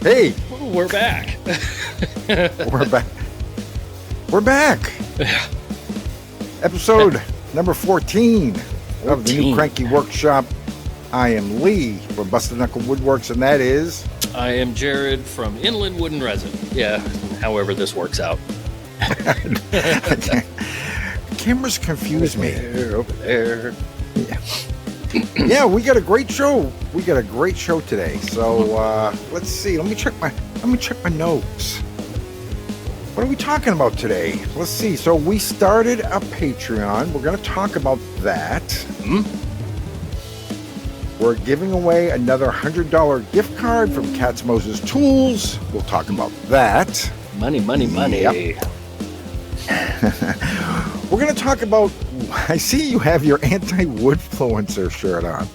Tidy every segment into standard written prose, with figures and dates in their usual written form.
Hey, We're back. we're back. We're back. Episode number 14 of the new Cranky Workshop. I am Lee from Busted Knuckle Woodworks, and that is... I am Jered from Inland Wooden Resin. Yeah, however this works out. Cameras confuse me. Over there. Yeah, we got a great show. We got a great show today. So let's see. Let me check my notes. What are we talking about today? Let's see. So we started a Patreon. We're going to talk about that. We're giving away another $100 gift card from Katz-Moses Tools. We'll talk about that. Money. Yep. We're going to talk about... I see you have your anti-Woodfluencer shirt on.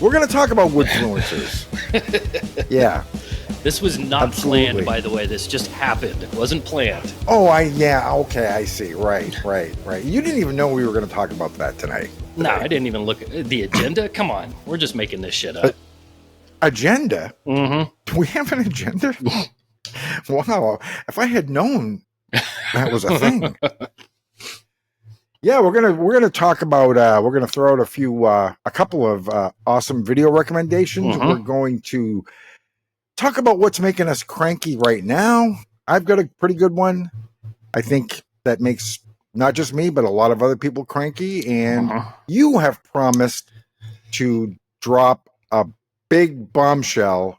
We're going to talk about Woodfluencers. Yeah. This was not planned, by the way. This just happened. It wasn't planned. Oh, okay, I see. Right. You didn't even know we were going to talk about that tonight. No, I didn't even look at the agenda. Come on. We're just making this shit up. Agenda? Mm-hmm. Do we have an agenda? Wow. If I had known that was a thing. Yeah, we're gonna talk about. We're gonna throw out a couple of awesome video recommendations. Mm-hmm. We're going to talk about what's making us cranky right now. I've got a pretty good one. I think that makes not just me, but a lot of other people cranky. And you have promised to drop a big bombshell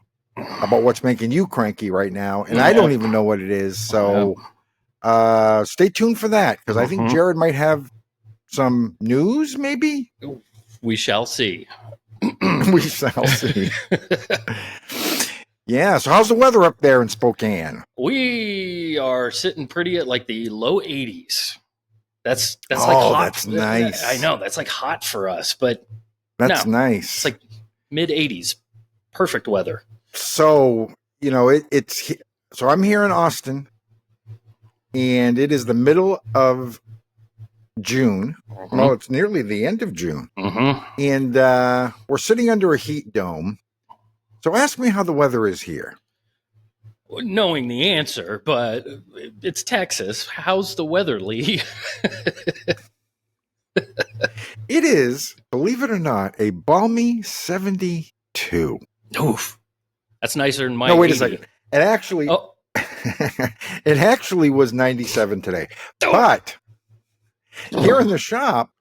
about what's making you cranky right now, and I don't even know what it is. So stay tuned for that, because I think Jered might have some news, maybe? We shall see. We shall see. Yeah, so how's the weather up there in Spokane? We are sitting pretty at like the low 80s. That's like hot. That's nice. I know, that's like hot for us, but that's nice. It's like mid 80s. Perfect weather. So, you know, so I'm here in Austin, and it is the middle of June. Well, it's nearly the end of June. And we're sitting under a heat dome. So ask me how the weather is here. Knowing the answer, but it's Texas. How's the weather, Lee? It is, believe it or not, a balmy 72. Oof. That's nicer than my. No, wait 80. a second. It actually, it actually was 97 today. But here in the shop,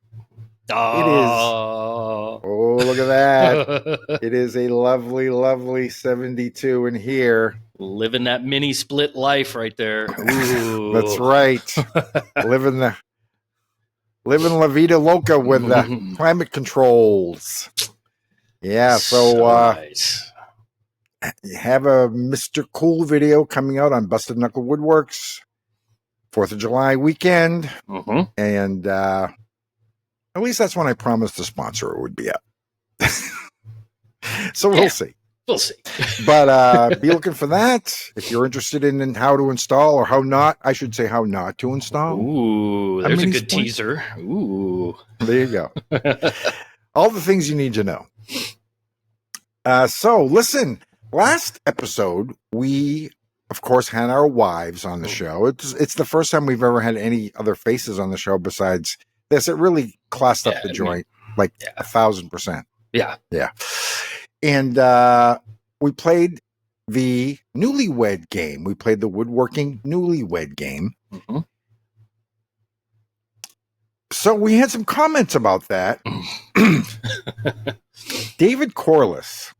it is. Oh, look at that! It is a lovely, lovely 72 in here. Living that mini split life right there. Ooh. That's right. living La Vida Loca with the climate controls. Yeah, so nice. You have a Mr. Cool video coming out on Busted Knuckle Woodworks 4th of July weekend. And at least that's when I promised the sponsor it would be up. So we'll see. We'll see. But be looking for that if you're interested in how to install, or how not to install. Ooh, there's a good teaser. Ooh. There you go. All the things you need to know. So listen, last episode, we, of course, had our wives on the show. It's the first time we've ever had any other faces on the show besides this. It really classed up the joint like 1,000%. Yeah. And we played the newlywed game. We played the woodworking newlywed game. So we had some comments about that. David Corliss.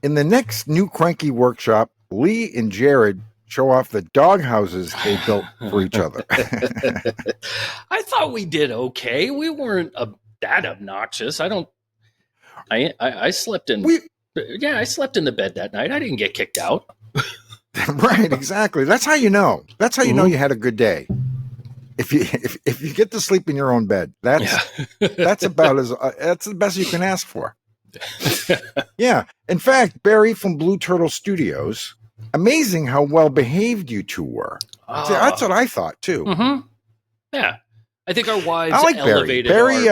In the next new Cranky Workshop, Lee and Jered show off the dog houses they built for each other. I thought we did okay. We weren't that obnoxious. I slept in. I slept in the bed that night. I didn't get kicked out. Right, exactly. That's how you know. That's how you know you had a good day. If you get to sleep in your own bed, that's about that's the best you can ask for. Yeah. In fact, Barry from Blue Turtle Studios, amazing how well behaved you two were. See, that's what I thought too. Yeah, I think our wives I like elevated Barry.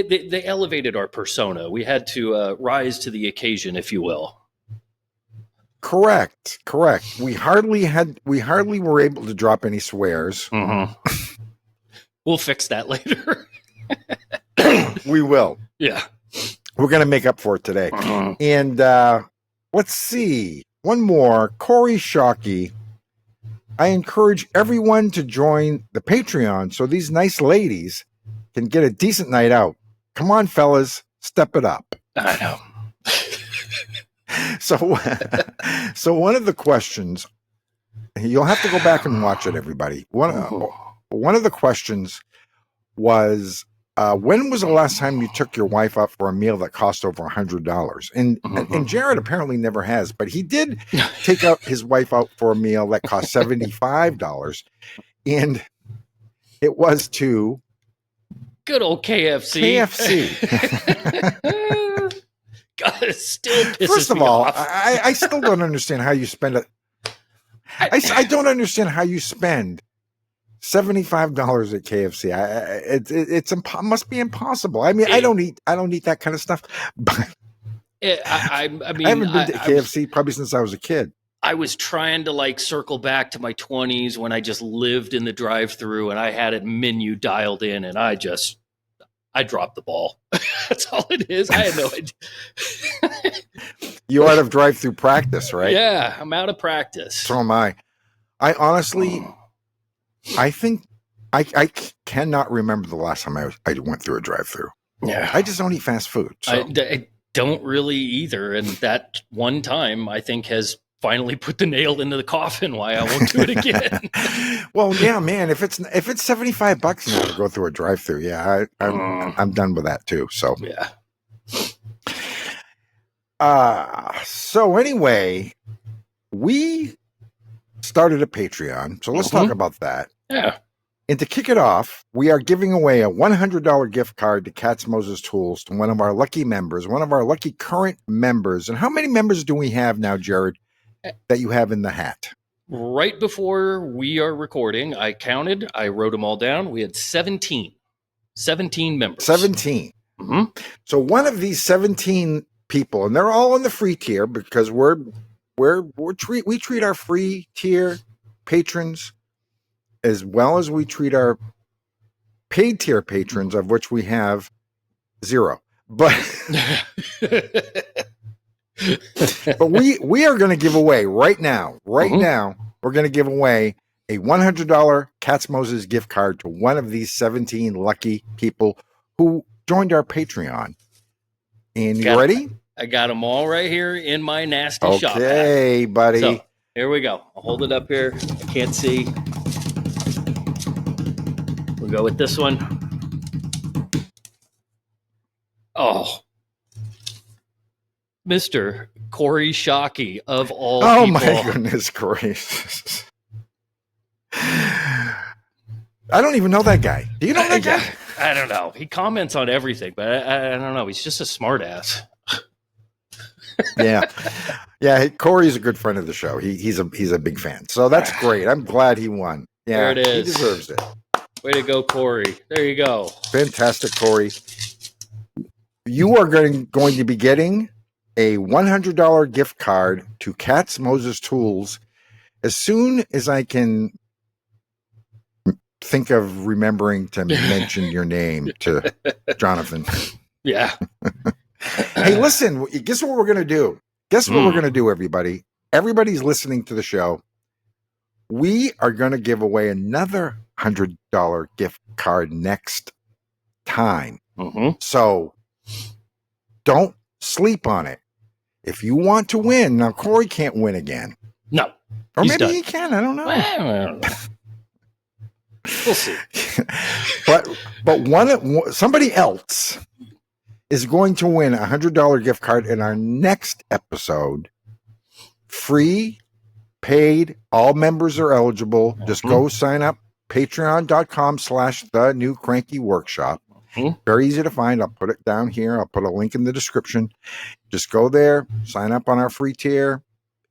They elevated our persona. We had to rise to the occasion, if you will. Correct. We hardly were able to drop any swears. Mm-hmm. We'll fix that later. We will. Yeah. We're going to make up for it today. Mm-hmm. And let's see. One more. Corey Shockey. I encourage everyone to join the Patreon so these nice ladies can get a decent night out. Come on, fellas. Step it up. I know. So one of the questions, you'll have to go back and watch it, everybody. One of the questions was, when was the last time you took your wife out for a meal that cost over $100? And Jered apparently never has, but he did take out his wife out for a meal that cost $75, and it was to good old KFC. God, it still pisses First of me all, off. I still don't understand how you spend it. I don't understand how you spend $75 at KFC. It must be impossible. I mean, I don't eat that kind of stuff. But I mean, I haven't been to KFC probably since I was a kid. I was trying to like circle back to my 20s when I just lived in the drive-through and I had a menu dialed in, and I dropped the ball. That's all it is. I had no idea. You're out of drive-through practice, right? Yeah, I'm out of practice. So am I. I honestly, I think I cannot remember the last time I went through a drive-through. Yeah, I just don't eat fast food. So. I don't really either, and that one time I think has finally put the nail into the coffin why I won't do it again. Well, yeah, man, if it's $75 now to go through a drive-through, yeah, I'm done with that too. So yeah. So anyway, we started a Patreon, so let's talk about that. Yeah. And to kick it off, we are giving away a $100 gift card to Katz-Moses Tools to one of our lucky members, one of our lucky current members. And how many members do we have now, Jered, that you have in the hat? Right before we are recording, I counted, I wrote them all down. We had 17 members. 17. Mm-hmm. So one of these 17 people, and they're all in the free tier because we treat our free tier patrons as well as we treat our paid tier patrons, of which we have 0. But but we are going to give away right now, we're going to give away a $100 Katz-Moses gift card to one of these 17 lucky people who joined our Patreon. And you ready? I got them all right here in my nasty shop. Okay, buddy. So, here we go. I'll hold it up here. I can't see. We'll go with this one. Oh. Mr. Corey Shockey of all people. Oh, my goodness gracious. I don't even know that guy. Do you know that guy? I don't know. He comments on everything, but I don't know. He's just a smart ass. Yeah. Corey's a good friend of the show. He's a big fan. So that's great. I'm glad he won. Yeah, there it is. He deserves it. Way to go, Corey. There you go. Fantastic, Corey. You are going to be getting a $100 gift card to Katz-Moses Tools as soon as I can think of remembering to mention your name to Jonathan. Yeah. Hey, listen, guess what we're going to do? Guess what we're going to do, everybody? Everybody's listening to the show. We are going to give away another $100 gift card next time. Mm-hmm. So don't sleep on it. If you want to win, now Corey can't win again. No. Or maybe he can. I don't know. Well, we'll see. but somebody else is going to win a $100 gift card in our next episode. Free, paid, all members are eligible. Just go sign up. Patreon.com/the new Cranky Workshop. Very easy to find. I'll put it down here. I'll put a link in the description. Just go there, sign up on our free tier,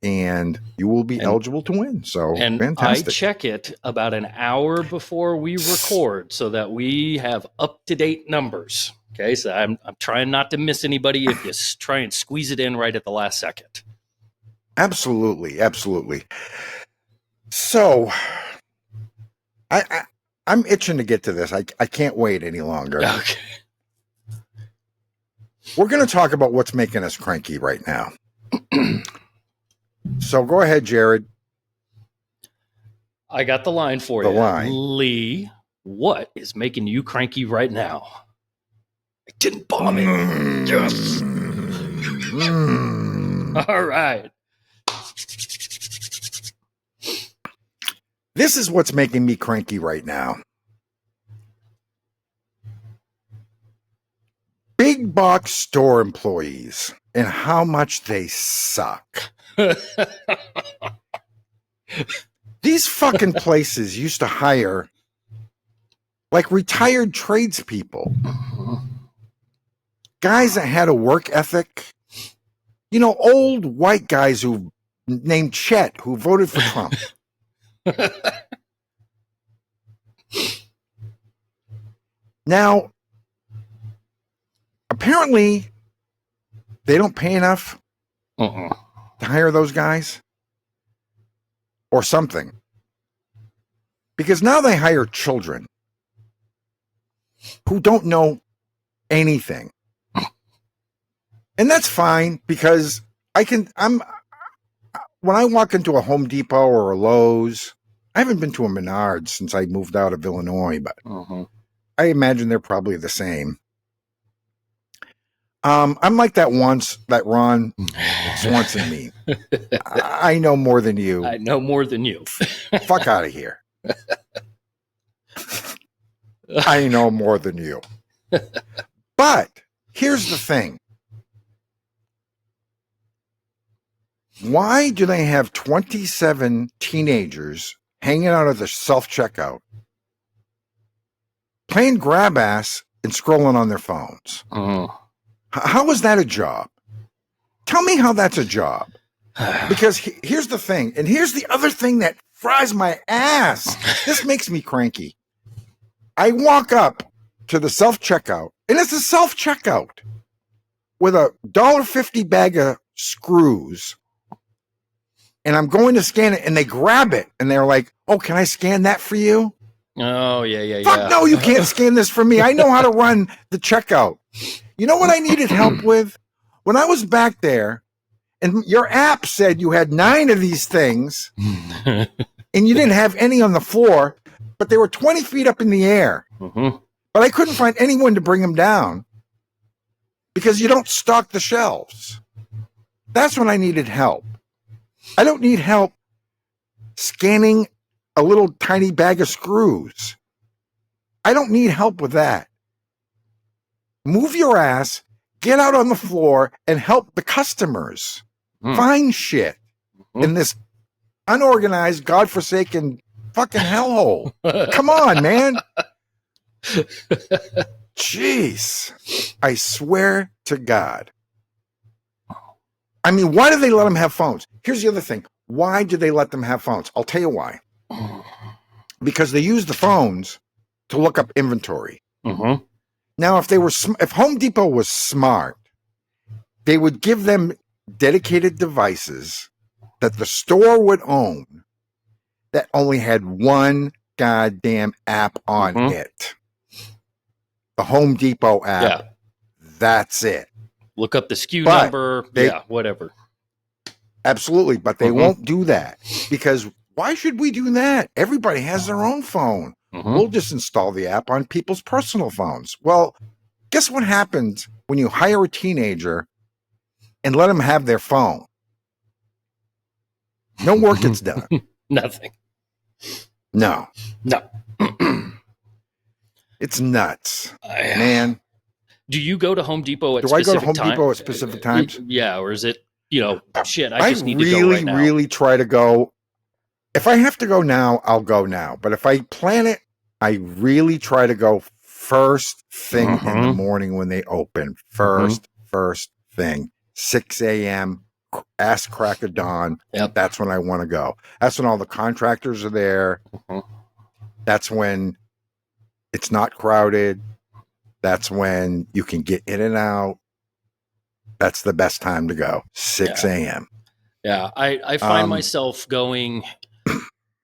and you will be eligible to win. So fantastic. I check it about an hour before we record so that we have up-to-date numbers. Okay, so I'm trying not to miss anybody if you try and squeeze it in right at the last second. Absolutely, absolutely. So, I'm itching to get to this. I can't wait any longer. Okay. We're going to talk about what's making us cranky right now. So go ahead, Jered. I got the line for The you. line. Lee, what is making you cranky right now? I didn't bomb it. Yes. All right. This is what's making me cranky right now. Big box store employees and how much they suck. These fucking places used to hire like retired tradespeople, guys that had a work ethic, you know, old white guys who named Chet who voted for Trump. Now, apparently, they don't pay enough to hire those guys or something. Because now they hire children who don't know anything. And that's fine because when I walk into a Home Depot or a Lowe's, I haven't been to a Menards since I moved out of Illinois, but I imagine they're probably the same. I'm like that Ron Swanson meme. I know more than you. I know more than you. Fuck out of here. I know more than you. But here's the thing. Why do they have 27 teenagers hanging out at the self-checkout, playing grab ass and scrolling on their phones? How is that a job? Tell me how that's a job. Because here's the thing, and here's the other thing that fries my ass. This makes me cranky. I walk up to the self-checkout, and it's a self-checkout with a $1.50 bag of screws, and I'm going to scan it, and they grab it, and they're like, oh, can I scan that for you? Oh, yeah. Fuck no, you can't scan this for me. I know how to run the checkout. You know what I needed help with? When I was back there, and your app said you had 9 of these things, and you didn't have any on the floor, but they were 20 feet up in the air. But I couldn't find anyone to bring them down because you don't stock the shelves. That's when I needed help. I don't need help scanning a little tiny bag of screws. I don't need help with that. Move your ass, get out on the floor, and help the customers find shit in this unorganized, godforsaken fucking hellhole. Come on, man. Jeez. I swear to God. I mean, why do they let them have phones? Here's the other thing. Why do they let them have phones? I'll tell you why. Because they use the phones to look up inventory. Now, if Home Depot was smart, they would give them dedicated devices that the store would own that only had one goddamn app on it. The Home Depot app. Yeah. That's it. Look up the SKU number. Whatever. Absolutely. But they won't do that because why should we do that? Everybody has their own phone. We'll just install the app on people's personal phones. Well, guess what happens when you hire a teenager and let them have their phone? No work gets done. Nothing. No. It's nuts, man. Do you go to Home Depot at specific times? Do I go to Home Depot at specific times? Yeah, or is it, shit, I just need to go right now. I really try to go. If I have to go now, I'll go now. But if I plan it, I really try to go first thing in the morning when they open. First thing. 6 a.m., ass crack of dawn. Yep. That's when I want to go. That's when all the contractors are there. That's when it's not crowded. That's when you can get in and out. That's the best time to go. 6 a.m. Yeah, I find myself going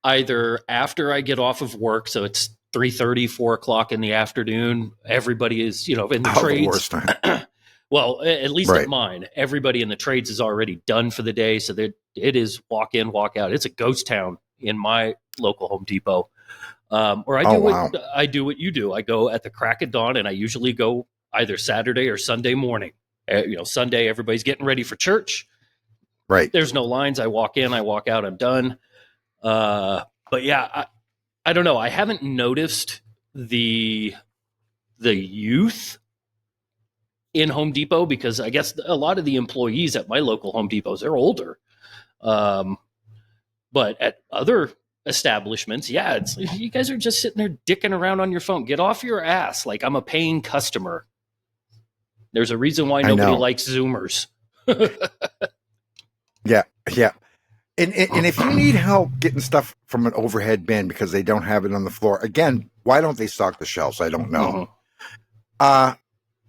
either after I get off of work, so it's 3:30, 4 o'clock in the afternoon. Everybody is, in the trades. The worst time. Well, at least at mine, everybody in the trades is already done for the day. So it is walk in, walk out. It's a ghost town in my local Home Depot. Or I do what you do. I go at the crack of dawn, and I usually go either Saturday or Sunday morning. Sunday, everybody's getting ready for church. Right. There's no lines. I walk in, I walk out, I'm done. But yeah, I don't know. I haven't noticed the youth in Home Depot, because I guess a lot of the employees at my local Home Depots, they're older. But at other establishments, yeah, it's you guys are just sitting there dicking around on your phone. Get off your ass. Like, I'm a paying customer. There's a reason why nobody likes Zoomers. Yeah. And if you need help getting stuff from an overhead bin because they don't have it on the floor, again, why don't they stock the shelves? I don't know.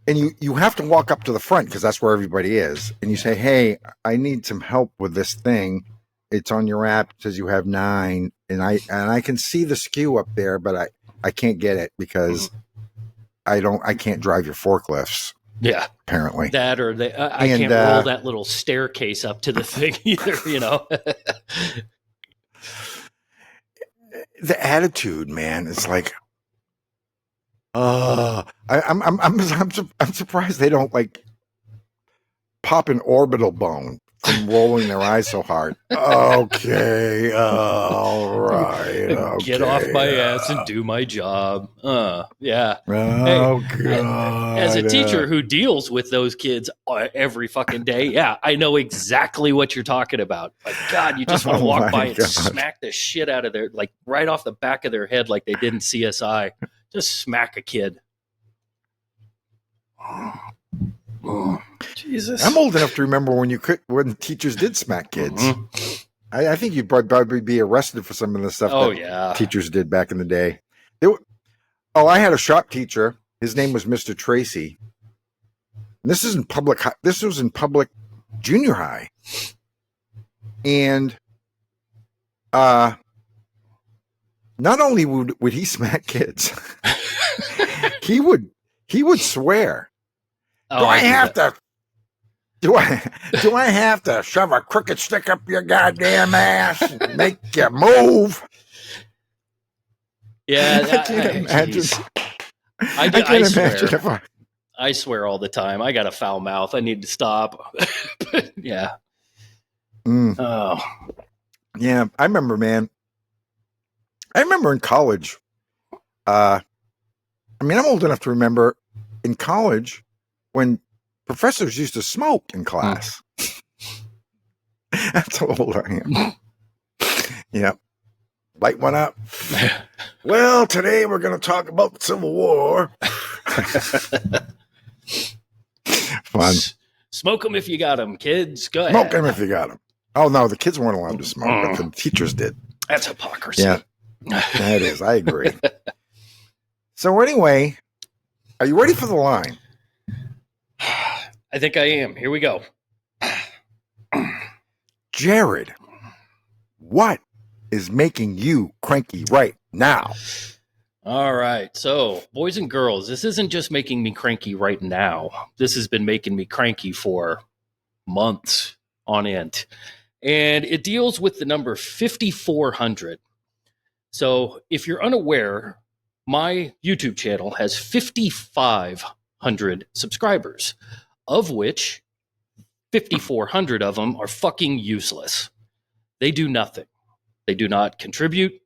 And you have to walk up to the front because that's where everybody is. And you say, hey, I need some help with this thing. It's on your app. It says you have 9. And I can see the SKU up there, but I can't get it because I can't drive your forklifts. Yeah. Apparently. That, or I can't roll that little staircase up to the thing either, The attitude, man, is like, I'm surprised they don't like pop an orbital bone from rolling their eyes so hard. Okay, all right. Okay, get off my ass and do my job. Yeah. Oh, hey, God. As a teacher who deals with those kids every fucking day, yeah, I know exactly what you're talking about. Like, God, you just want to walk by and smack the shit out of their, like, right off the back of their head, like they did in CSI. Just smack a kid. Oh, Jesus. I'm old enough to remember when teachers did smack kids. I think you'd probably be arrested for some of the stuff teachers did back in the day. I had a shop teacher. His name was Mr. Tracy. And this was in public junior high. And not only would he smack kids, he would swear. Do I have to shove a crooked stick up your goddamn ass and make you move? Yeah, I can't imagine. I swear. I swear all the time. I got a foul mouth. I need to stop. Yeah. Oh. Yeah, I remember, man. I remember in college. I'm old enough to remember in college when professors used to smoke in class. That's how old I am. Yeah. Light one up. Well, today we're going to talk about the Civil War. Fun. Smoke them if you got them, kids. Go ahead. Smoke them if you got them. Oh, no, the kids weren't allowed to smoke, but the teachers did. That's hypocrisy. Yeah, that is. I agree. So anyway, are you ready for the line? I think I am. Here we go. Jered, what is making you cranky right now? All right. So, boys and girls, this isn't just making me cranky right now. This has been making me cranky for months on end. And it deals with the number 5,400. So, if you're unaware, my YouTube channel has 5,500 subscribers, of which 5,400 of them are fucking useless. They do nothing. They do not contribute.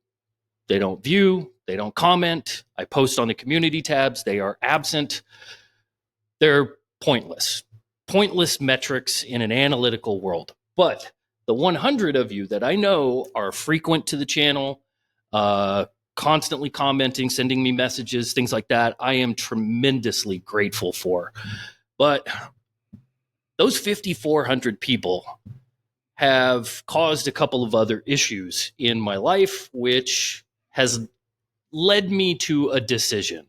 They don't view. They don't comment. I post on the community tabs. They are absent. They're pointless. Pointless metrics in an analytical world. But the 100 of you that I know are frequent to the channel, constantly commenting, sending me messages, things like that, I am tremendously grateful for. But those 5,400 people have caused a couple of other issues in my life, which has led me to a decision.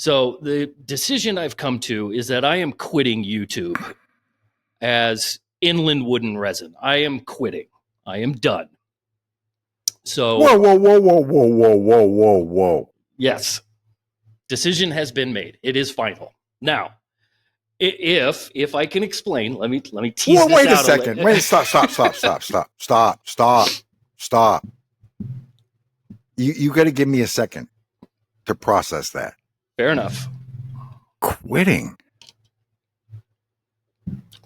So the decision I've come to is that I am quitting YouTube as inland wooden resin. I am quitting. I am done. So whoa. yes, decision has been made. It is final. Now, if I can explain, let me tease this out. Wait a second. Wait, stop. You got to give me a second to process that. Fair enough. Quitting.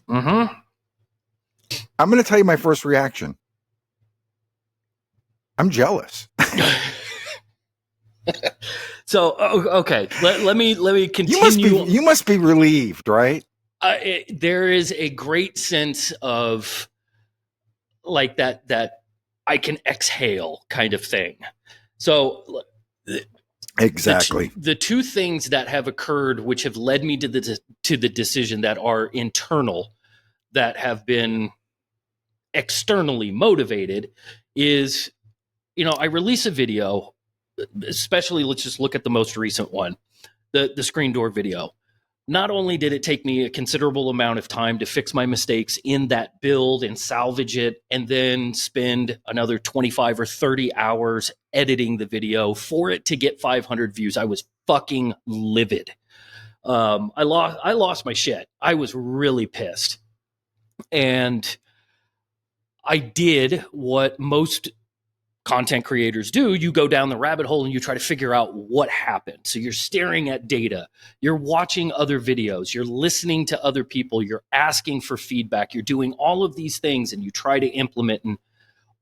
Mm-hmm. I'm going to tell you my first reaction. I'm jealous. So okay, let me continue. You must be relieved, right? There is a great sense of like that I can exhale kind of thing. So exactly the two things that have occurred, which have led me to the decision that are internal, that have been externally motivated, is, I release a video. Especially, let's just look at the most recent one, the screen door video. Not only did it take me a considerable amount of time to fix my mistakes in that build and salvage it, and then spend another 25 or 30 hours editing the video for it to get 500 views. I was fucking livid. I lost my shit. I was really pissed. And I did what most content creators do. You go down the rabbit hole and you try to figure out what happened. So you're staring at data, you're watching other videos, you're listening to other people, you're asking for feedback, you're doing all of these things, and you try to implement, and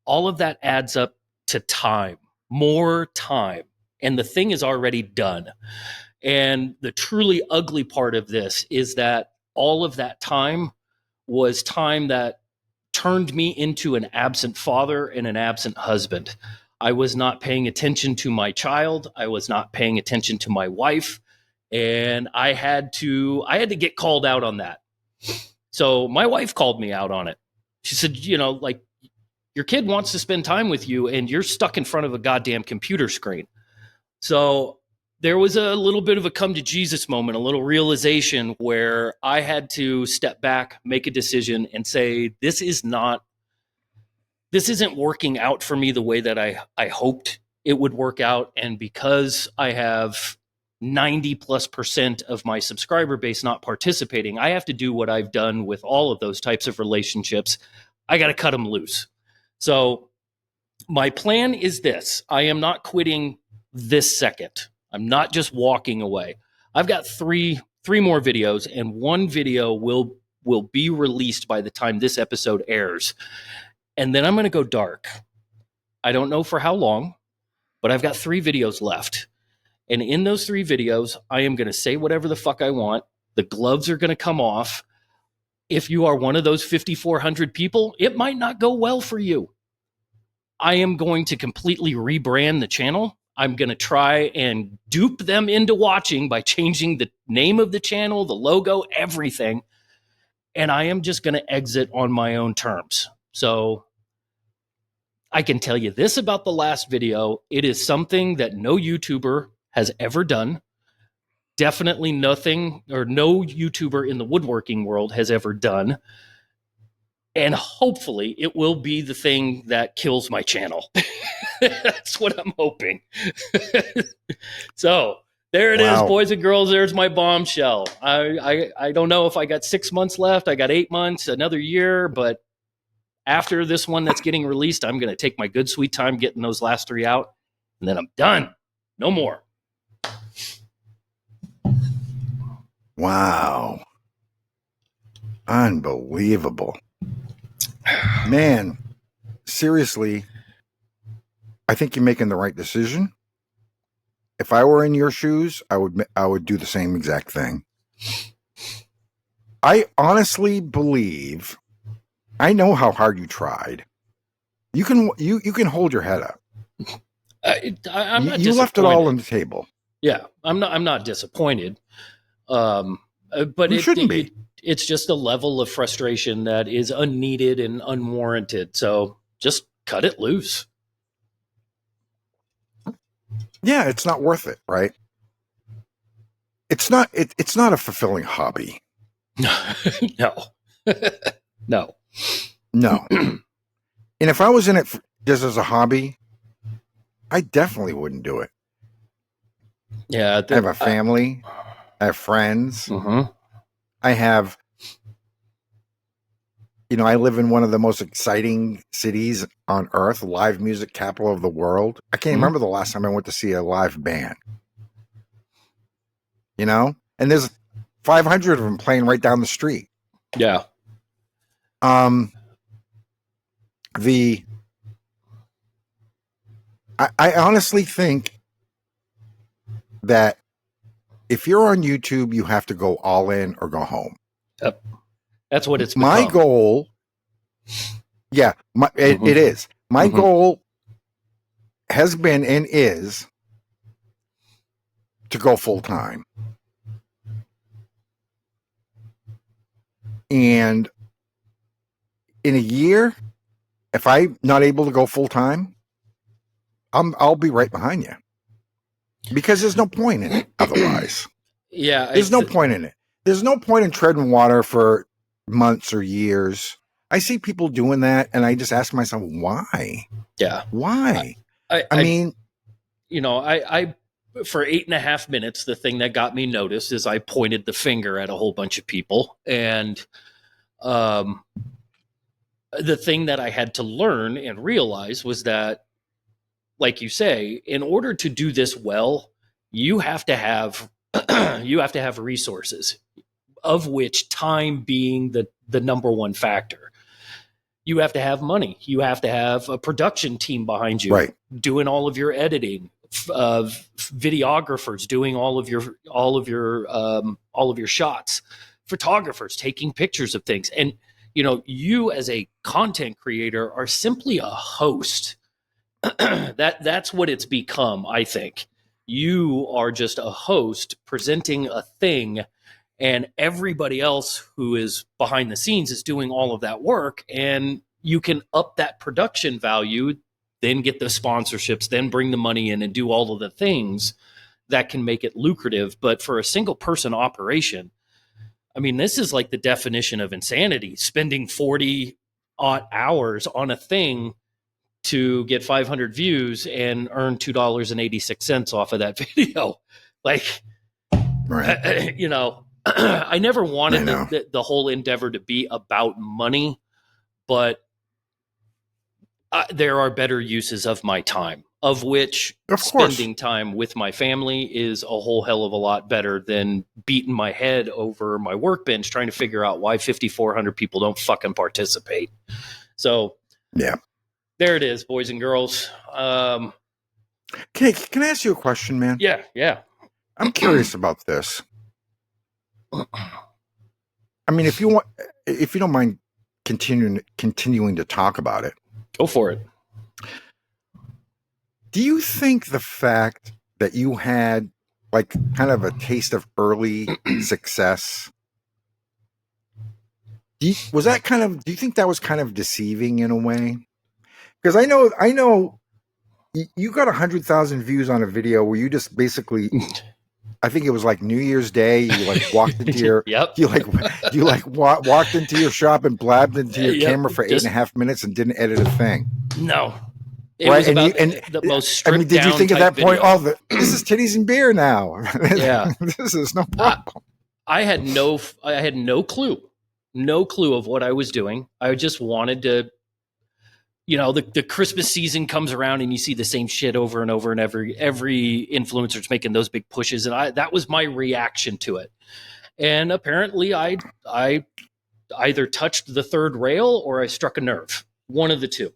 all of that adds up to time, more time. And the thing is already done. And the truly ugly part of this is that all of that time was time that turned me into an absent father and an absent husband. I was not paying attention to my child. I was not paying attention to my wife. And I had to get called out on that. So my wife called me out on it. She said, like, your kid wants to spend time with you and you're stuck in front of a goddamn computer screen. So there was a little bit of a come to Jesus moment, a little realization where I had to step back, make a decision, and say, this isn't working out for me the way that I hoped it would work out. And because I have 90+% of my subscriber base not participating, I have to do what I've done with all of those types of relationships. I got to cut them loose. So my plan is this. I am not quitting this second. I'm not just walking away. I've got three more videos, and one video will be released by the time this episode airs. And then I'm going to go dark. I don't know for how long, but I've got 3 videos left. And in those 3 videos, I am going to say whatever the fuck I want. The gloves are going to come off. If you are one of those 5,400 people, it might not go well for you. I am going to completely rebrand the channel. I'm going to try and dupe them into watching by changing the name of the channel, the logo, everything. And I am just going to exit on my own terms. So I can tell you this about the last video. It is something that no YouTuber has ever done. Definitely nothing, or no YouTuber in the woodworking world has ever done. And hopefully it will be the thing that kills my channel. That's what I'm hoping. So there it is, boys and girls. There's my bombshell. I don't know if I got 6 months left. I got 8 months, another year. But after this one that's getting released, I'm going to take my good sweet time getting those last 3 out. And then I'm done. No more. Wow. Unbelievable. Man, seriously, I think you're making the right decision. If I were in your shoes, I would do the same exact thing. I honestly believe, I know how hard you tried. You can hold your head up. I'm not. You left it all on the table. Yeah, I'm not disappointed. But you shouldn't be. It's just a level of frustration that is unneeded and unwarranted. So just cut it loose. Yeah, it's not worth it, right? it's not a fulfilling hobby. No. No. No. And if I was in it just as a hobby, I definitely wouldn't do it. Yeah. I have a family. I have friends. I have, I live in one of the most exciting cities on earth, live music capital of the world. I can't remember the last time I went to see a live band. And there's 500 of them playing right down the street. Yeah. I honestly think that if you're on YouTube, you have to go all in or go home. Yep. That's what it's become. My goal. Yeah, it is. My goal has been and is to go full time. And in a year, if I'm not able to go full time, I'll be right behind you, because there's no point in it otherwise. Yeah, there's no point in it. There's no point in treading water for months or years. I see people doing that, and I just ask myself, why? Yeah, why? I mean, I for 8.5 minutes, the thing that got me noticed is I pointed the finger at a whole bunch of people, and the thing that I had to learn and realize was that, like you say, in order to do this well, you have to have resources, of which time being the number one factor. You have to have money. You have to have a production team behind you, right, doing all of your editing, videographers doing all of your shots, photographers taking pictures of things, and you as a content creator are simply a host. That's what it's become. I think you are just a host presenting a thing, and everybody else who is behind the scenes is doing all of that work, and you can up that production value, then get the sponsorships, then bring the money in and do all of the things that can make it lucrative. But for a single person operation, I mean, this is like the definition of insanity, spending 40 odd hours on a thing to get 500 views and earn $2.86 off of that video. Like, right. I never wanted the whole endeavor to be about money, but there are better uses of my time, of which spending time with my family is a whole hell of a lot better than beating my head over my workbench trying to figure out why 5,400 people don't fucking participate. So yeah, there it is, boys and girls. Can I ask you a question, man? Yeah. I'm curious about this. I mean, if you don't mind continuing to talk about it, go for it. Do you think the fact that you had like kind of a taste of early success, do you think that was kind of deceiving in a way? Because I know you got 100,000 views on a video where you just basically, I think it was like New Year's Day. You like walked into your, yep. you walked into your shop and blabbed into your camera for 8.5 minutes and didn't edit a thing. No, it was about the most stripped down. Did you think at that point, video. This is titties and beer now? Yeah, this is no problem. I had no clue of what I was doing. I just wanted to. The Christmas season comes around and you see the same shit over and over, and every influencer's making those big pushes, and that was my reaction to it. And apparently I either touched the third rail or I struck a nerve, one of the two.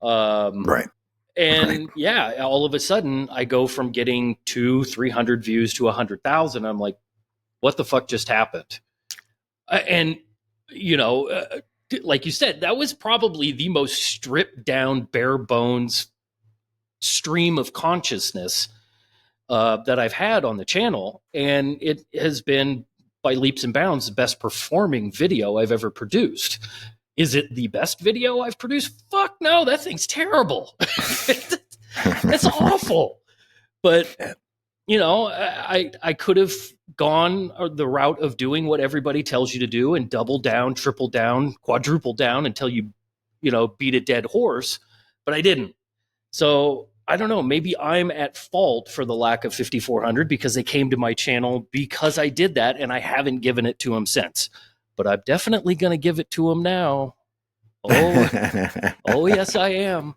Right. And right. Yeah, all of a sudden I go from getting 200-300 views to 100,000. I'm like, what the fuck just happened? Like you said, that was probably the most stripped down, bare bones stream of consciousness that I've had on the channel. And it has been, by leaps and bounds, the best performing video I've ever produced. Is it the best video I've produced? Fuck no, that thing's terrible. That's awful. But you know, I could have gone the route of doing what everybody tells you to do and double down, triple down, quadruple down until you beat a dead horse, but I didn't. So I don't know, maybe I'm at fault for the lack of 5,400 because they came to my channel because I did that, and I haven't given it to them since. But I'm definitely going to give it to them now. Oh, yes, I am.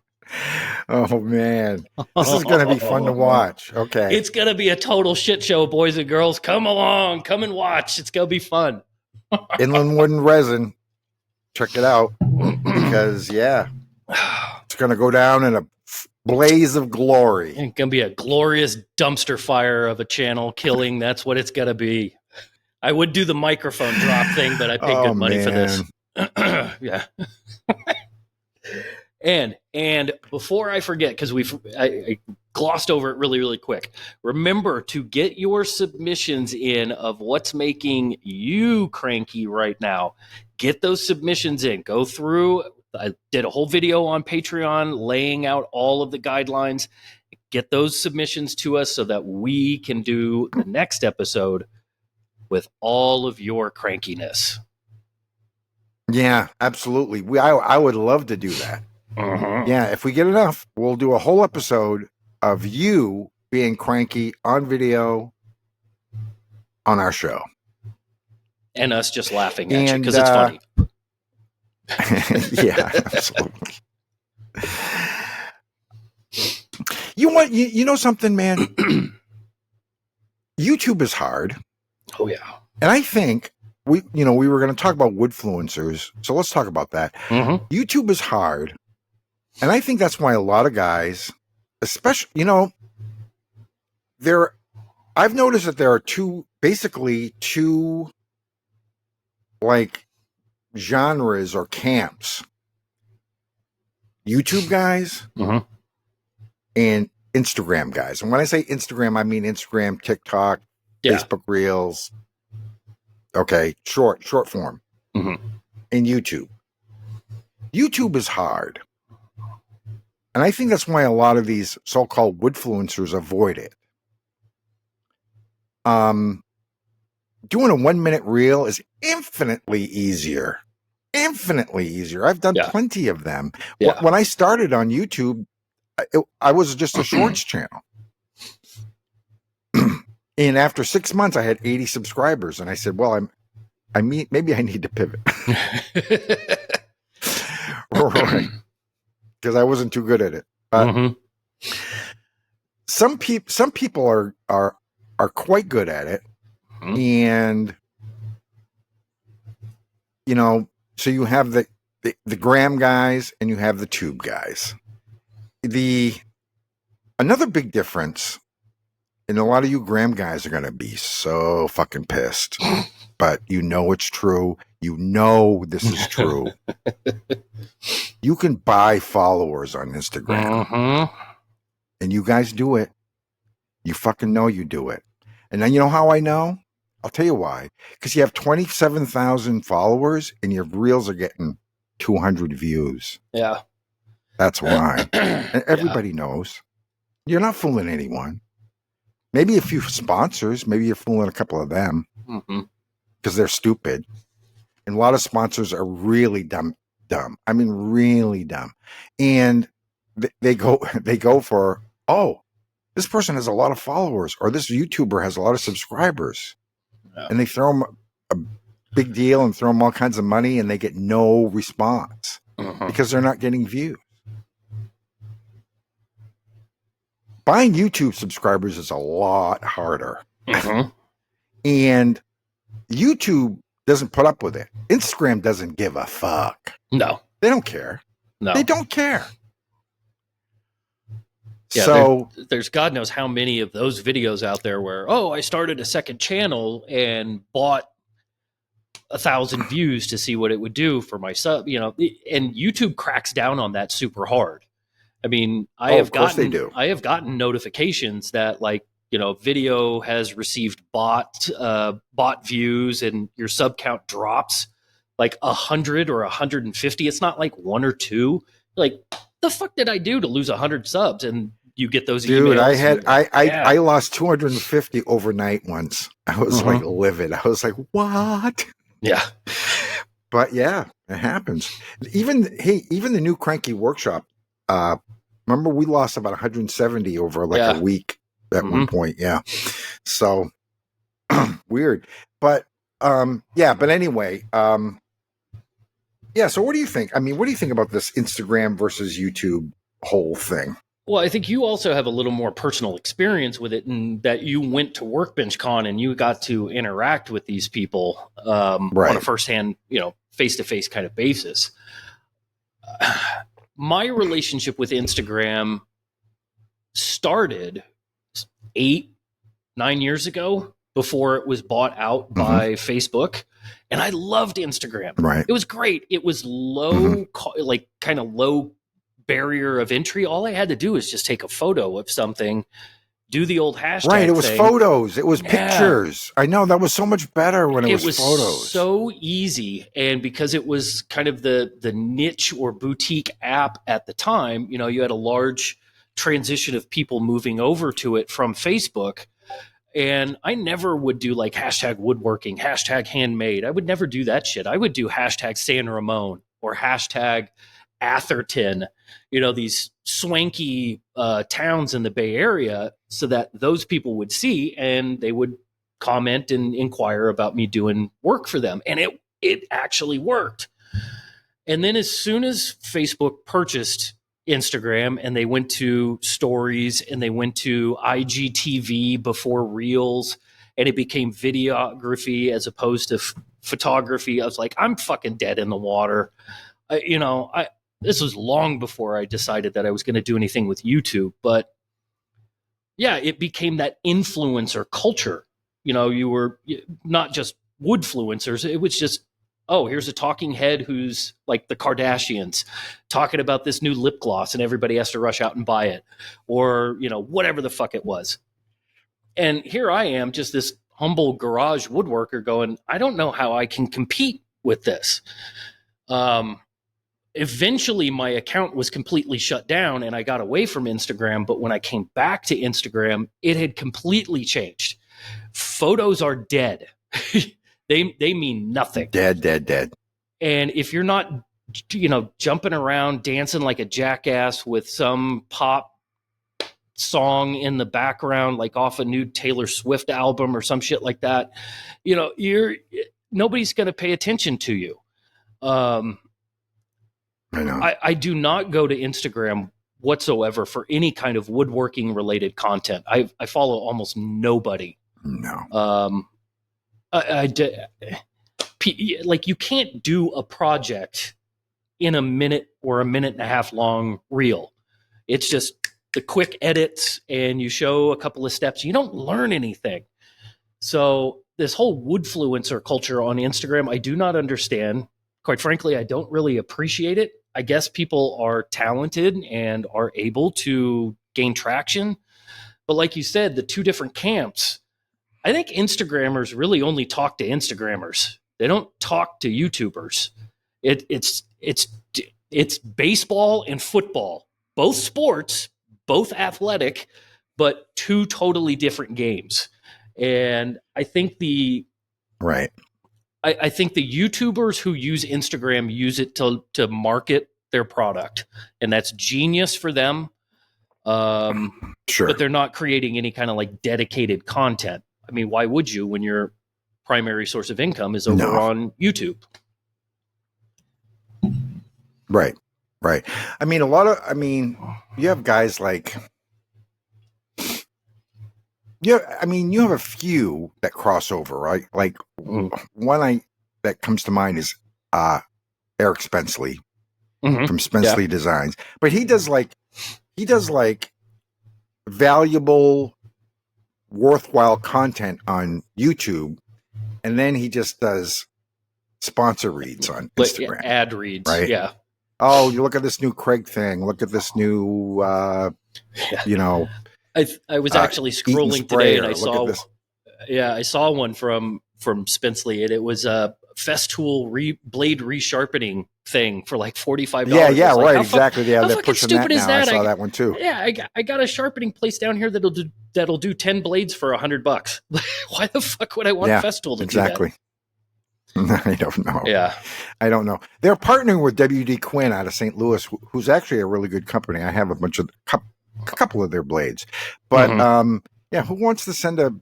Oh, man. This is going to be fun to watch. Okay. It's going to be a total shit show, boys and girls. Come along. Come and watch. It's going to be fun. Inland Wooden Resin. Check it out. Because, yeah, it's going to go down in a blaze of glory. It's going to be a glorious dumpster fire of a channel killing. That's what it's going to be. I would do the microphone drop thing, but I paid good money for this. Yeah. And before I forget, because I glossed over it really, really quick, remember to get your submissions in of what's making you cranky right now. Get those submissions in. Go through. I did a whole video on Patreon laying out all of the guidelines. Get those submissions to us so that we can do the next episode with all of your crankiness. Yeah, absolutely. I would love to do that. Yeah, if we get enough, we'll do a whole episode of you being cranky on video on our show. And us just laughing at you because it's funny. Yeah, absolutely. You know something, man? YouTube is hard. Oh, yeah. And I think we were going to talk about Woodfluencers, so let's talk about that. YouTube is hard. And I think that's why a lot of guys, especially, I've noticed that there are basically two like genres or camps. YouTube guys and Instagram guys. And when I say Instagram, I mean Instagram, TikTok, Facebook Reels. Okay, short form. And YouTube. YouTube is hard. And I think that's why a lot of these so-called Woodfluencers avoid it. Doing a 1-minute reel is infinitely easier. Infinitely easier. I've done plenty of them. When I started on YouTube, I was just a shorts channel. And after 6 months, I had 80 subscribers. And I said, well, maybe I need to pivot. Right. Because I wasn't too good at it. Some people are quite good at it, and so you have the Gram guys and you have the Tube guys. Another big difference, and a lot of you Gram guys are going to be so fucking pissed, but it's true. This is true. You can buy followers on Instagram. And you guys do it. You fucking know you do it. And then you know how I know? I'll tell you why. Because you have 27,000 followers and your reels are getting 200 views. Yeah. That's why. And everybody knows. You're not fooling anyone. Maybe a few sponsors. Maybe you're fooling a couple of them. Because they're stupid. And a lot of sponsors are really dumb. I mean, really dumb. And they go for, this person has a lot of followers, or this YouTuber has a lot of subscribers. Yeah. And they throw them a big deal and throw them all kinds of money, and they get no response because they're not getting views. Buying YouTube subscribers is a lot harder. And YouTube doesn't put up with it. Instagram doesn't give a fuck. No. They don't care. No. They don't care. Yeah, so there's God knows how many of those videos out there where, I started a second channel and bought 1,000 views to see what it would do for my sub, and YouTube cracks down on that super hard. I mean, I have gotten notifications that video has received bot views and your sub count drops like 100 or 150. It's not like 1 or 2. Like, the fuck did I do to lose 100 subs? And you get those dude, emails. I lost 250 overnight once. I was like livid. I was like, what? Yeah. But yeah, it happens. Even the new Cranky workshop, remember we lost about 170 over like a week at one point. Yeah. So weird. But but anyway, so what do you think? I mean, what do you think about this Instagram versus YouTube whole thing? Well, I think you also have a little more personal experience with it, and that you went to Workbench Con and you got to interact with these people on a firsthand, face-to-face kind of basis. My relationship with Instagram started 8-9 years ago, before it was bought out by Facebook. And I loved Instagram. Right. It was great. It was low, kind of low barrier of entry. All I had to do was just take a photo of something, do the old hashtag. Right. It was photos. It was pictures. I know that was so much better when it was photos. So easy. And because it was kind of the niche or boutique app at the time, you had a large transition of people moving over to it from Facebook. And I never would do like hashtag woodworking, hashtag handmade. I would never do that shit. I would do hashtag San Ramon or hashtag Atherton, these swanky towns in the Bay Area, so that those people would see and they would comment and inquire about me doing work for them. And it actually worked. And then as soon as Facebook purchased Instagram and they went to stories and they went to IGTV before Reels, and it became videography as opposed to photography, I was like, I'm fucking dead in the water. This was long before I decided that I was going to do anything with YouTube, but yeah, it became that influencer culture. You were not just Woodfluencers. It was just, oh, here's a talking head who's like the Kardashians talking about this new lip gloss and everybody has to rush out and buy it, or, whatever the fuck it was. And here I am, just this humble garage woodworker going, I don't know how I can compete with this. Eventually my account was completely shut down and I got away from Instagram. But when I came back to Instagram, it had completely changed. Photos are dead. They mean nothing. Dead. And if you're not, jumping around, dancing like a jackass with some pop song in the background, like off a new Taylor Swift album or some shit like that, nobody's going to pay attention to you. I know. I do not go to Instagram whatsoever for any kind of woodworking related content. I follow almost nobody. No. Like you can't do a project in a minute or a minute and a half long reel. It's just the quick edits and you show a couple of steps. You don't learn anything. So this whole Woodfluencer culture on Instagram, I do not understand. Quite frankly, I don't really appreciate it. I guess people are talented and are able to gain traction. But like you said, the two different camps, I think Instagrammers really only talk to Instagrammers. They don't talk to YouTubers. It's baseball and football, both sports, both athletic, but two totally different games. And I think I think the YouTubers who use Instagram use it to market their product, and that's genius for them. Sure. But they're not creating any kind of like dedicated content. I mean, why would you when your primary source of income is over on YouTube? Right. I mean, you have guys like, you have a few that cross over, right? Like one that comes to mind is Eric Spenceley from Spenceley Designs, but he does like valuable, worthwhile content on YouTube, and then he just does sponsor reads on Instagram, ad reads, right? Yeah. Oh, you look at this new Craig thing. Look at this new, I was actually scrolling today and I saw one from Spenceley, and it was a Festool blade resharpening thing for like $45. Yeah, like, right, exactly. Yeah, how they're fucking pushing stupid that is now. that? I saw that one too. Yeah, I got a sharpening place down here that'll do 10 blades for $100. Why the fuck would I want Festool to do that? I don't know. Yeah, I don't know. They're partnering with WD Quinn out of St. Louis, who's actually a really good company. I have a couple of their blades, but who wants to send a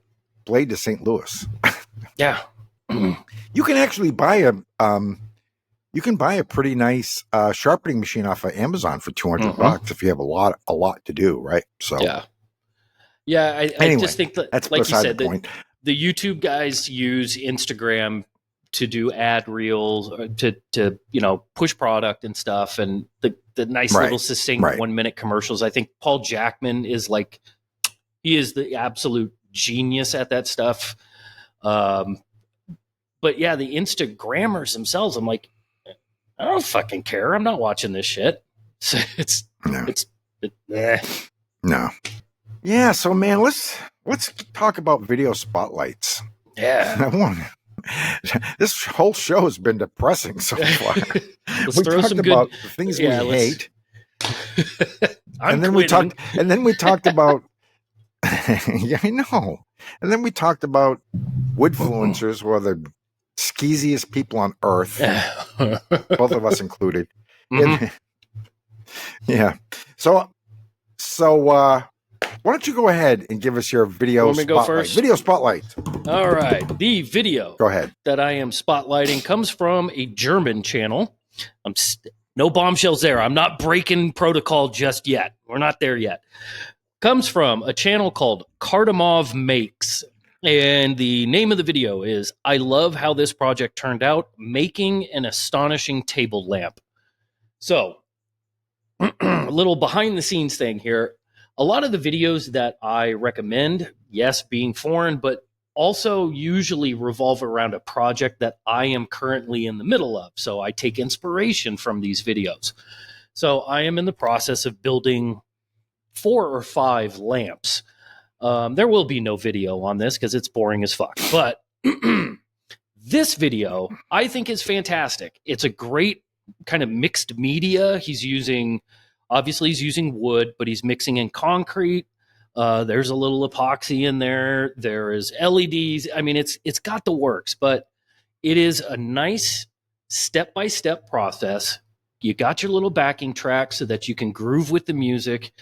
blade to St. Louis? Yeah, you can actually buy a pretty nice sharpening machine off of Amazon for $200 if you have a lot to do, right? So yeah. I just think that's like you said, the point. The YouTube guys use Instagram to do ad reels, to push product and stuff, and the nice little succinct 1 minute commercials. I think Paul Jackman is he is the absolute genius at that stuff. But yeah, the Instagrammers themselves, I'm like, I don't fucking care. I'm not watching this shit. So no. Yeah. So man, let's talk about video spotlights. Yeah. This whole show has been depressing so far. We talked about the things we hate. and then we talked about yeah, I know. And then we talked about Woodfluencers, who are the skeeziest people on earth. Both of us included. Yeah. So why don't you go ahead and give us your video spotlight? Go first? Video spotlight. All right. The video go ahead. that I am spotlighting comes from a German channel. No bombshells there. I'm not breaking protocol just yet. We're not there yet. Comes from a channel called Cardamov Makes. And the name of the video is, I love how this project turned out, making an astonishing table lamp. So, a little behind the scenes thing here. A lot of the videos that I recommend, yes, being foreign, but also usually revolve around a project that I am currently in the middle of. So I take inspiration from these videos. So I am in the process of building 4 or 5 lamps. There will be no video on this because it's boring as fuck. But this video, I think, is fantastic. It's a great kind of mixed media. Obviously, he's using wood, but he's mixing in concrete. There's a little epoxy in there. There is LEDs. I mean, it's got the works, but it is a nice step-by-step process. You got your little backing track so that you can groove with the music.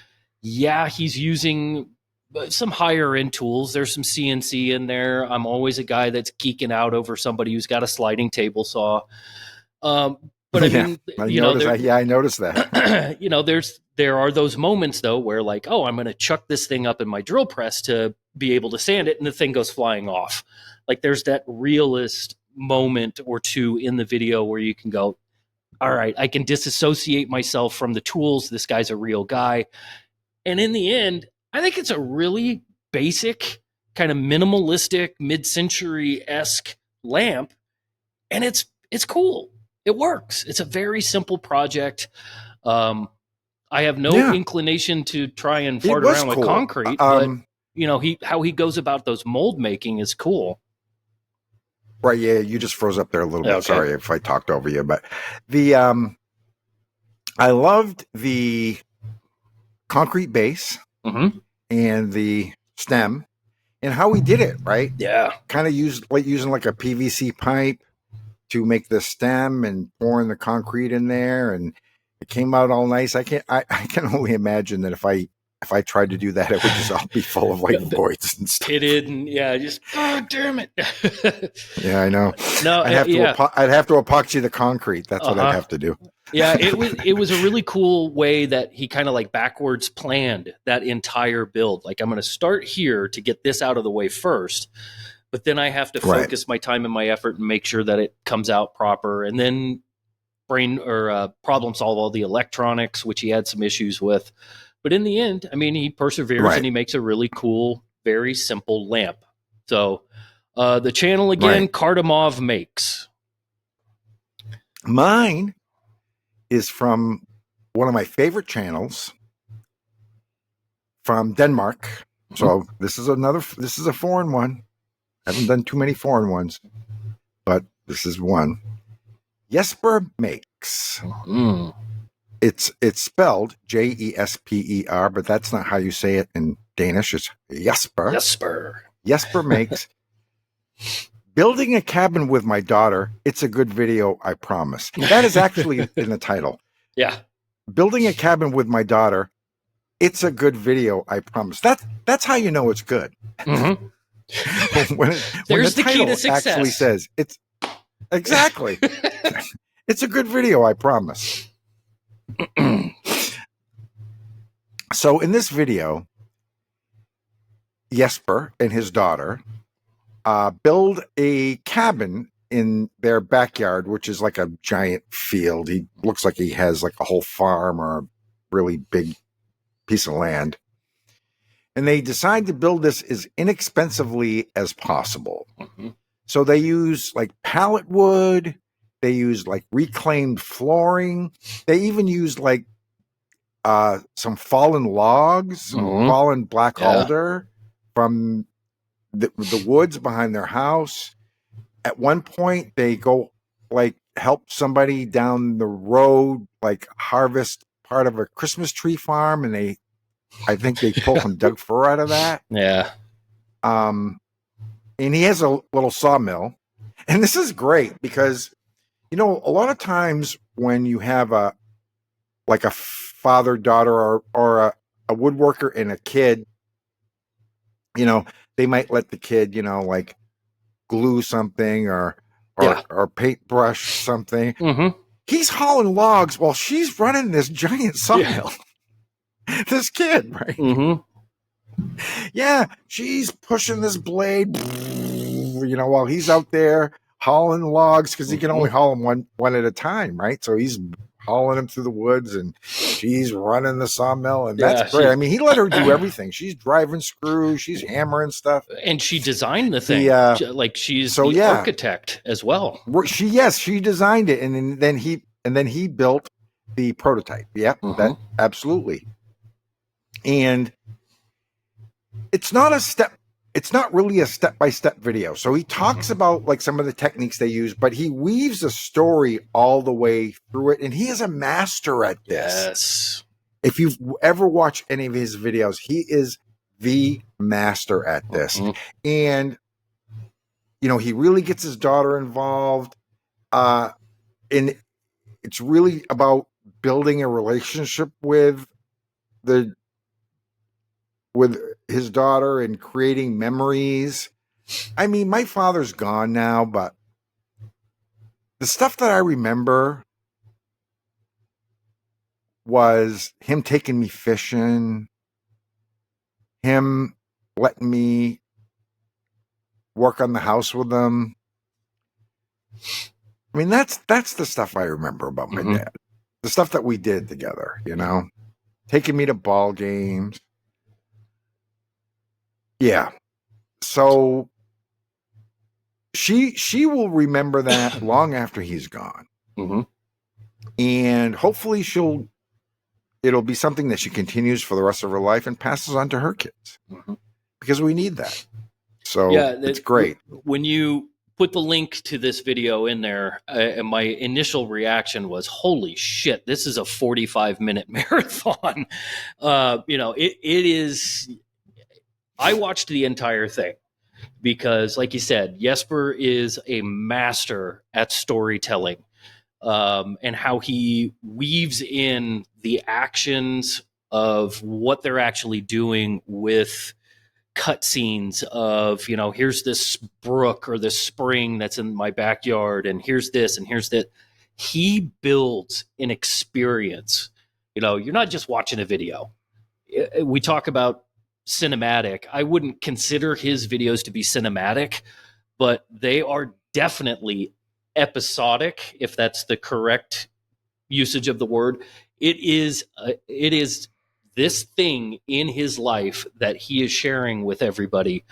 Yeah, he's using some higher-end tools. There's some CNC in there. I'm always a guy that's geeking out over somebody who's got a sliding table saw. But I mean, I noticed that. There are those moments though where like, oh, I'm going to chuck this thing up in my drill press to be able to sand it, and the thing goes flying off. Like there's that realist moment or two in the video where you can go, all right, I can disassociate myself from the tools. This guy's a real guy. And in the end, I think it's a really basic, kind of minimalistic, mid-century-esque lamp, and it's cool. It works. It's a very simple project. I have no inclination to try and fart around with concrete, but how he goes about those mold making is cool. Right? Yeah, you just froze up there a little bit. Okay. Sorry if I talked over you, but I loved the concrete base and the stem and how he did it. Right? Yeah, kind of using like a PVC pipe to make the stem and pouring the concrete in there, and it came out all nice. I can only imagine that if I tried to do that, it would just all be full of white voids and stuff. Pitted and just damn it. Yeah, I know. No, I'd have to epoxy the concrete. That's what I'd have to do. Yeah, it was a really cool way that he kind of like backwards planned that entire build. Like, I'm going to start here to get this out of the way first, but then I have to focus my time and my effort and make sure that it comes out proper, and then problem solve all the electronics, which he had some issues with. But in the end, I mean, he perseveres and he makes a really cool, very simple lamp. So the channel again, Cardamov Makes. Mine is from one of my favorite channels from Denmark. So this is a foreign one. I haven't done too many foreign ones, but This is one. Jesper Makes. Mm. It's spelled Jesper, but that's not how you say it in Danish. It's Jesper. Jesper. Jesper Makes. Building a cabin with my daughter. It's a good video, I promise. That is actually in the title. Yeah. Building a cabin with my daughter. It's a good video, I promise. That's how you know it's good. Mm-hmm. when There's the the key title to success. actually says it's exactly. It's a good video, I promise. So in this video, Jesper and his daughter build a cabin in their backyard, which is like a giant field. He looks like he has like a whole farm or a really big piece of land. And they decide to build this as inexpensively as possible. Mm-hmm. So they use like pallet wood. They use like reclaimed flooring. They even use like some fallen logs, some fallen black alder from the woods behind their house. At one point, they go like help somebody down the road, like harvest part of a Christmas tree farm, and I think they pull some Doug fir out of that. Yeah. And he has a little sawmill, and this is great because, you know, a lot of times when you have a father, daughter, or a woodworker and a kid, you know, they might let the kid, you know, like glue something or paintbrush something. Mm-hmm. He's hauling logs while she's running this giant sawmill. This kid, right? Mm-hmm. Yeah, she's pushing this blade, you know, while he's out there hauling logs because he can only haul them one at a time, right? So he's hauling them through the woods, and she's running the sawmill, and that's great. I mean, he let her do everything. She's driving screws, she's hammering stuff, and she designed the thing. Like she's the architect as well. She designed it, and then he built the prototype. Yeah, that absolutely. And it's not really a step-by-step video. So he talks about like some of the techniques they use, but he weaves a story all the way through it. And he is a master at this. Yes. If you've ever watched any of his videos, he is the master at this. And, you know, he really gets his daughter involved. And it's really about building a relationship with his daughter and creating memories. I mean, my father's gone now, but the stuff that I remember was him taking me fishing, him letting me work on the house with him. I mean, that's the stuff I remember about my dad. The stuff that we did together, you know, taking me to ball games. Yeah. So she will remember that long after he's gone. And hopefully it'll be something that she continues for the rest of her life and passes on to her kids. Because we need that. So it's great. When you put the link to this video in there, and my initial reaction was, holy shit, this is a 45-minute marathon. You know, it is. I watched the entire thing because, like you said, Jesper is a master at storytelling, and how he weaves in the actions of what they're actually doing with cutscenes of, you know, here's this brook or this spring that's in my backyard, and here's this and here's that. He builds an experience. You know, you're not just watching a video. We talk about cinematic. I wouldn't consider his videos to be cinematic, but they are definitely episodic, if that's the correct usage of the word. It is this thing in his life that he is sharing with everybody.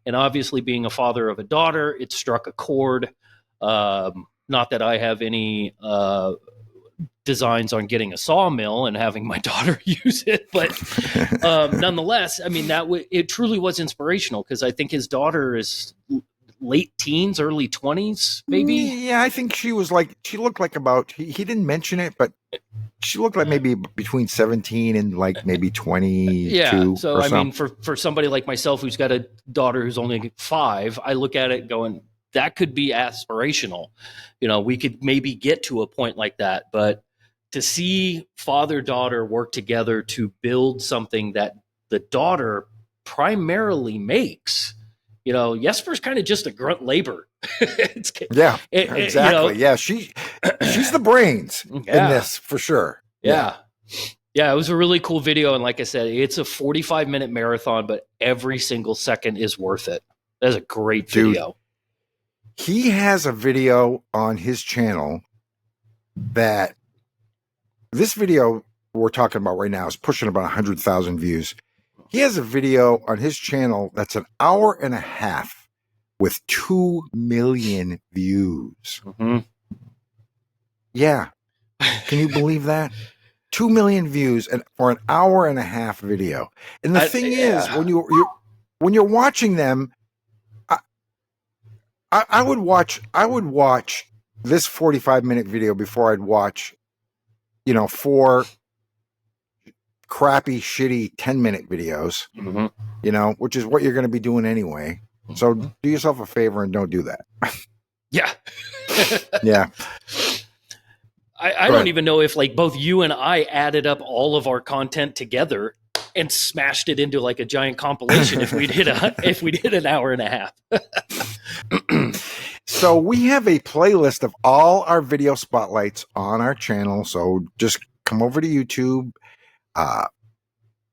And obviously, being a father of a daughter, it struck a chord. Not that I have any designs on getting a sawmill and having my daughter use it, but nonetheless, I mean, it truly was inspirational, because I think his daughter is late teens, early 20s, maybe. Yeah, I think she looked like about, he didn't mention it, but she looked like maybe between 17 and like maybe 22. Yeah. So, or I mean, something. for somebody like myself who's got a daughter who's only 5, I look at it going, that could be aspirational. We could maybe get to a point like that. But to see father-daughter work together to build something that the daughter primarily makes, Jesper's kind of just a grunt labor. Exactly. Yeah, she's the brains in this for sure. Yeah, it was a really cool video, and like I said, it's a 45-minute marathon, but every single second is worth it. That's a great video. Dude, he has a video on his channel that this video we're talking about right now is pushing about 100,000 views. He has a video on his channel that's an hour and a half with 2 million views. Mm-hmm. Yeah. Can you believe that? 2 million views for an hour and a half video. And the thing is, when you're watching them, I would watch this 45-minute video before I'd watch 4 crappy, shitty 10-minute videos, which is what you're going to be doing anyway. So do yourself a favor and don't do that. Yeah. Yeah. I don't even know if like both you and I added up all of our content together and smashed it into like a giant compilation if we did an hour and a half. So we have a playlist of all our video spotlights on our channel. So just come over to YouTube,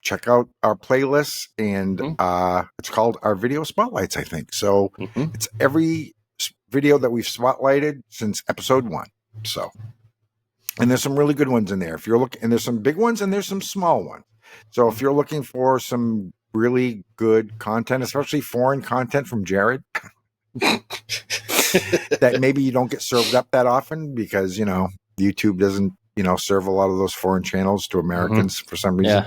check out our playlists, and it's called our video spotlights, I think. So it's every video that we've spotlighted since episode 1. So, and there's some really good ones in there. If you're looking, and there's some big ones and there's some small ones. So if you're looking for some really good content, especially foreign content from Jered, that maybe you don't get served up that often because, YouTube doesn't, serve a lot of those foreign channels to Americans for some reason.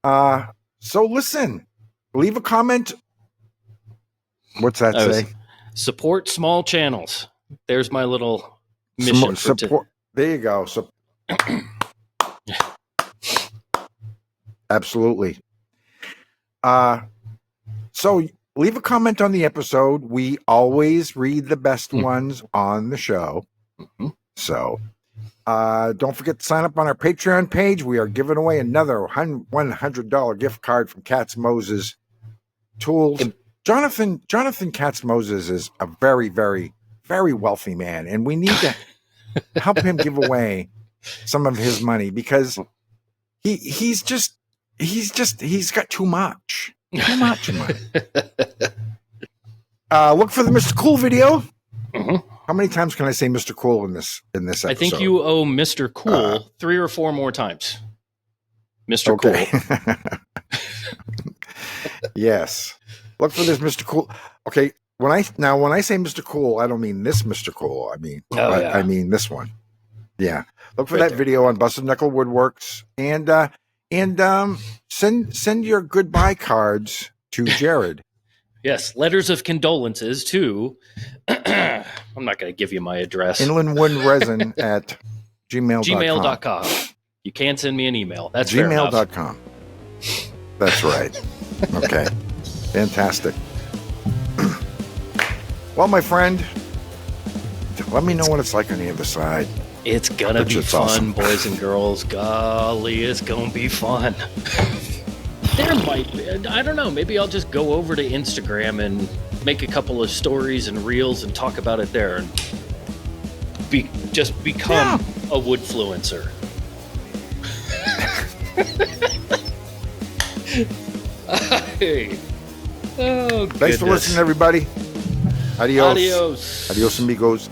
Yeah. So listen, leave a comment. What's that say? Support small channels. There's my little mission. Support. There you go. So, absolutely. So leave a comment on the episode. We always read the best ones on the show. So don't forget to sign up on our Patreon page. We are giving away another $100 gift card from Katz-Moses Tools. Jonathan Katz-Moses is a very, very, very wealthy man, and we need to help him give away some of his money because he's got too much money. Look for the Mr. Cool video. How many times can I say Mr. Cool in this episode? I think you owe Mr. Cool 3 or 4 more times. Mr. Cool. Yes. Look for this Mr. Cool. Okay. When I say Mr. Cool, I don't mean this Mr. Cool. I mean this one. Yeah. Look for that video on Busted Knuckle Woodworks and send your goodbye cards to Jered. Yes, letters of condolences to. I'm not going to give you my address. Inlandwoodresin at gmail.com. You can send me an email. That's gmail.com. That's right. Okay. Fantastic. Well, my friend, let me know what it's like on the other side. It's going to be fun, awesome. Boys and girls. Golly, it's going to be fun. There might be, I don't know, maybe I'll just go over to Instagram and make a couple of stories and reels and talk about it there and become a Woodfluencer. Hey. Oh, thanks for listening, everybody. Adios. Adios. Adios, amigos.